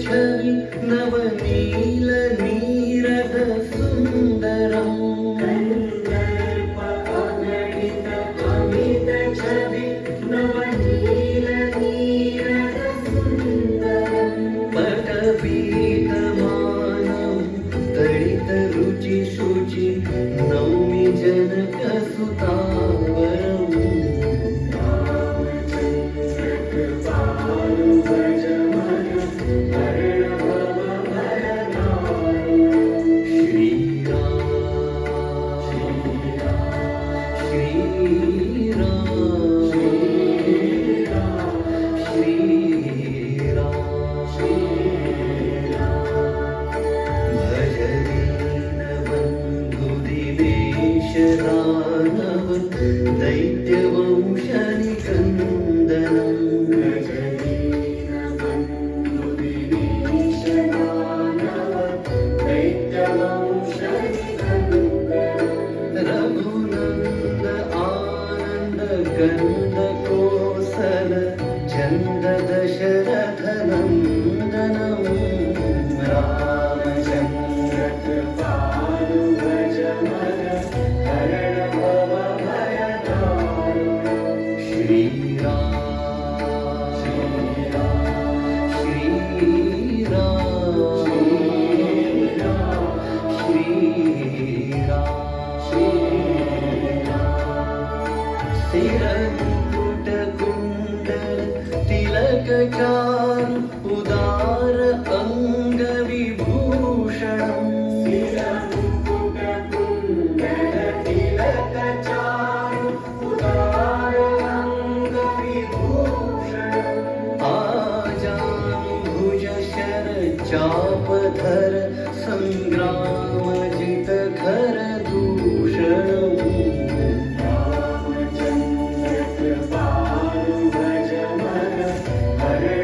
छवि नवनील नीरद सुंदरम कल्प अगणित अमित छवि नवनील नीरद सुंदरम पटपीतमानं तडित रुचि शुचि नौमि जनक सुतावरम् दानव दैत्यवंशनिकन्दनं रघुनन्द आनन्द गन्ध कोसल चन्द दशरथ नन्दनं रामचन्द्र कृपालु भज मन हरण भव भय दारुण श्रीराम स्थिरमुकुट कुण्डल तिलक चारु उदार अंग विभूषणम् स्थिरमुकुट कुण्डल तिलक चारु उदार अंग विभूषणम् आजानुभुज शर चापधर संग्राम